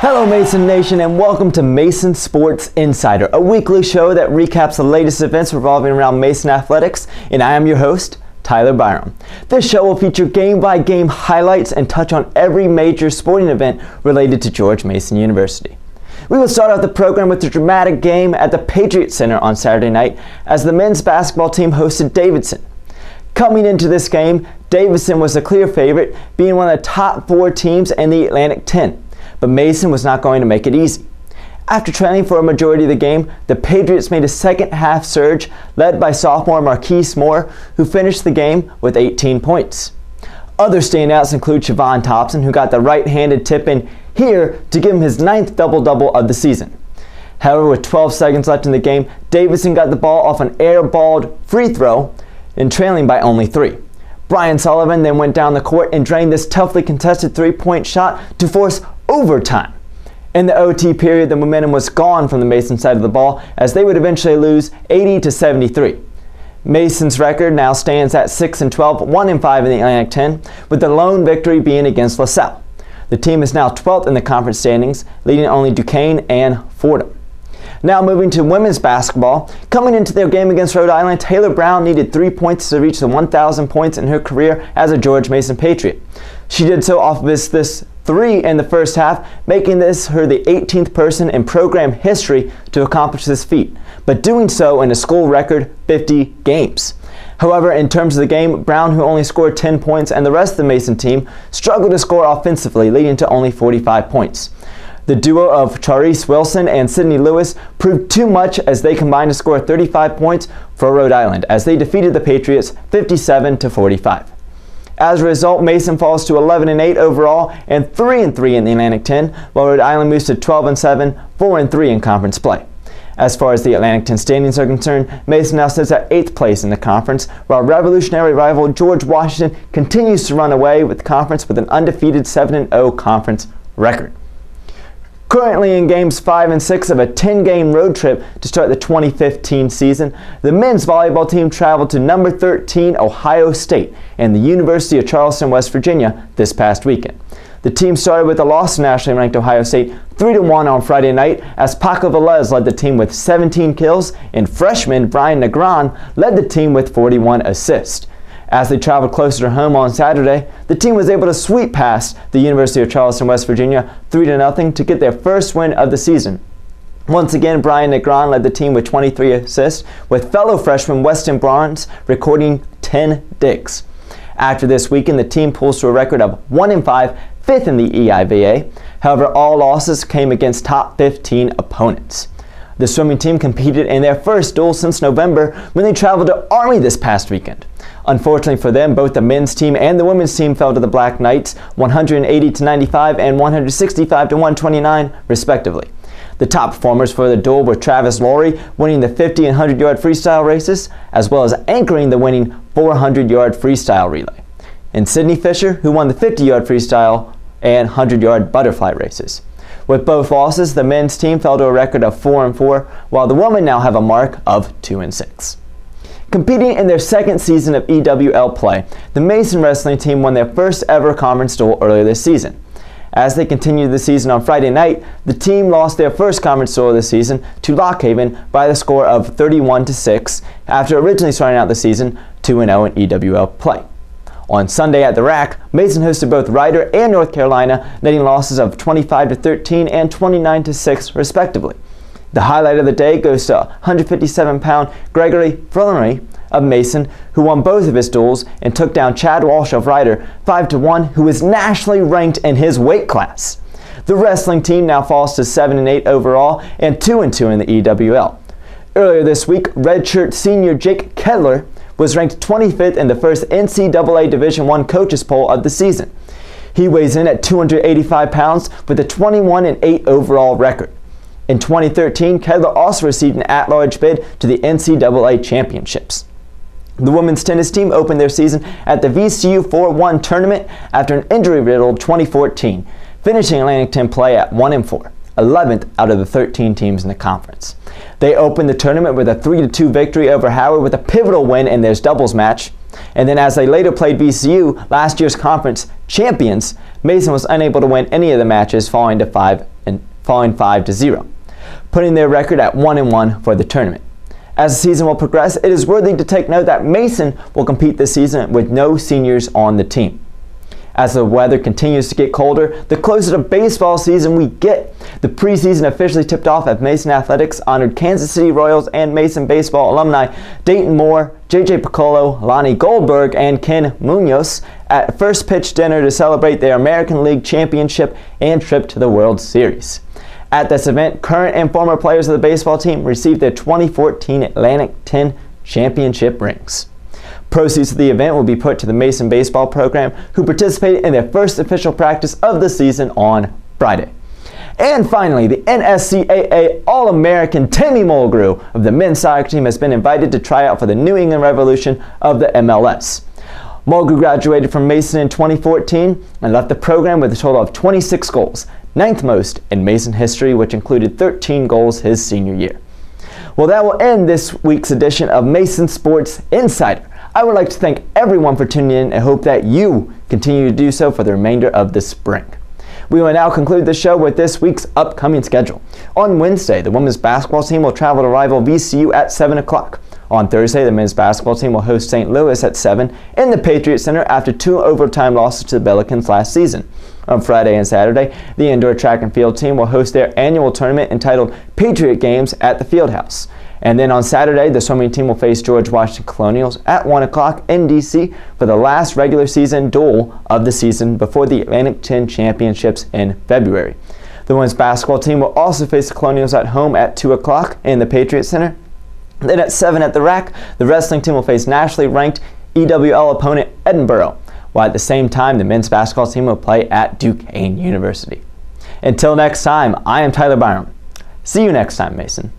Hello Mason Nation and welcome to Mason Sports Insider, a weekly show that recaps the latest events revolving around Mason athletics, and I am your host, Tyler Byram. This show will feature game-by-game highlights and touch on every major sporting event related to George Mason University. We will start off the program with the dramatic game at the Patriot Center on Saturday night as the men's basketball team hosted Davidson. Coming into this game, Davidson was the clear favorite, being one of the top 4 teams in the Atlantic 10. But Mason was not going to make it easy. After trailing for a majority of the game, the Patriots made a second-half surge led by sophomore Marquise Moore, who finished the game with 18 points. Other standouts include Siobhan Thompson, who got the right-handed tip in here to give him his 9th double-double of the season. However, with 12 seconds left in the game, Davidson got the ball off an air-balled free throw and trailing by only 3. Brian Sullivan then went down the court and drained this toughly contested three-point shot to force overtime. In the OT period, the momentum was gone from the Mason side of the ball as they would eventually lose 80-73. Mason's record now stands at 6-12, 1-5 in the Atlantic 10, with the lone victory being against LaSalle. The team is now 12th in the conference standings, leading only Duquesne and Fordham. Now moving to women's basketball. Coming into their game against Rhode Island, Taylor Brown needed 3 points to reach the 1,000 points in her career as a George Mason Patriot. She did so off of this 3 in the first half, making this her the 18th person in program history to accomplish this feat, but doing so in a school record 50 games. However, in terms of the game, Brown, who only scored 10 points, and the rest of the Mason team struggled to score offensively, leading to only 45 points. The duo of Charisse Wilson and Sydney Lewis proved too much as they combined to score 35 points for Rhode Island as they defeated the Patriots 57-45. As a result, Mason falls to 11-8 overall and 3-3 in the Atlantic 10, while Rhode Island moves to 12-7, 4-3 in conference play. As far as the Atlantic 10 standings are concerned, Mason now sits at 8th place in the conference, while revolutionary rival George Washington continues to run away with the conference with an undefeated 7-0 conference record. Currently in games 5 and 6 of a 10-game road trip to start the 2015 season, the men's volleyball team traveled to number 13 Ohio State and the University of Charleston, West Virginia this past weekend. The team started with a loss to nationally ranked Ohio State 3-1 on Friday night as Paco Velez led the team with 17 kills and freshman Brian Negron led the team with 41 assists. As they traveled closer to home on Saturday, the team was able to sweep past the University of Charleston, West Virginia 3-0 to get their first win of the season. Once again, Brian Negron led the team with 23 assists, with fellow freshman Weston Barnes recording 10 digs. After this weekend, the team pulls to a record of 1-5, 5th in the EIVA. However, all losses came against top 15 opponents. The swimming team competed in their first duel since November when they traveled to Army this past weekend. Unfortunately for them, both the men's team and the women's team fell to the Black Knights 180-95 and 165-129 respectively. The top performers for the duel were Travis Laurie winning the 50 and 100-yard freestyle races, as well as anchoring the winning 400-yard freestyle relay, and Sydney Fisher, who won the 50-yard freestyle and 100-yard butterfly races. With both losses, the men's team fell to a record of 4-4, while the women now have a mark of 2-6. Competing in their second season of EWL play, the Mason wrestling team won their first ever conference duel earlier this season. As they continued the season on Friday night, the team lost their first conference duel of the season to Lock Haven by the score of 31-6 after originally starting out the season 2-0 in EWL play. On Sunday at the Rack, Mason hosted both Rider and North Carolina, netting losses of 25-13 and 29-6 respectively. The highlight of the day goes to 157-pound Gregory Frillery of Mason, who won both of his duels and took down Chad Walsh of Rider 5-1, who is nationally ranked in his weight class. The wrestling team now falls to 7-8 overall and 2-2 in the EWL. Earlier this week, redshirt senior Jake Kedler was ranked 25th in the first NCAA Division I coaches poll of the season. He weighs in at 285 pounds with a 21-8 overall record. In 2013, Kedler also received an at-large bid to the NCAA Championships. The women's tennis team opened their season at the VCU 4-1 tournament after an injury-riddled 2014, finishing Atlantic 10 play at 1-4, 11th out of the 13 teams in the conference. They opened the tournament with a 3-2 victory over Howard with a pivotal win in their doubles match. And then as they later played VCU, last year's conference champions, Mason was unable to win any of the matches, falling to 5-2. falling 5-0, putting their record at 1-1 for the tournament. As the season will progress, it is worthy to take note that Mason will compete this season with no seniors on the team. As the weather continues to get colder, the closer to baseball season we get. The preseason officially tipped off as Mason Athletics honored Kansas City Royals and Mason baseball alumni Dayton Moore, J.J. Piccolo, Lonnie Goldberg, and Ken Munoz at first pitch dinner to celebrate their American League championship and trip to the World Series. At this event, current and former players of the baseball team received their 2014 Atlantic 10 championship rings. Proceeds of the event will be put to the Mason baseball program, who participated in their first official practice of the season on Friday. And finally, the NSCAA All-American Timmy Mulgrew of the men's soccer team has been invited to try out for the New England Revolution of the MLS. Mulgrew graduated from Mason in 2014 and left the program with a total of 26 goals, ninth most in Mason history, which included 13 goals his senior year. Well, that will end this week's edition of Mason Sports Insider. I would like to thank everyone for tuning in and hope that you continue to do so for the remainder of the spring. We will now conclude the show with this week's upcoming schedule. On Wednesday, the women's basketball team will travel to rival VCU at 7 o'clock. On Thursday, the men's basketball team will host St. Louis at 7 in the Patriot Center after 2 overtime losses to the Billikens last season. On Friday and Saturday, the indoor track and field team will host their annual tournament entitled Patriot Games at the Fieldhouse. And then on Saturday, the swimming team will face George Washington Colonials at 1 o'clock in D.C. for the last regular season duel of the season before the Atlantic 10 Championships in February. The women's basketball team will also face the Colonials at home at 2 o'clock in the Patriot Center. Then at 7 at the Rack, the wrestling team will face nationally ranked EWL opponent Edinburgh, while at the same time the men's basketball team will play at Duquesne University. Until next time, I am Tyler Byram. See you next time, Mason.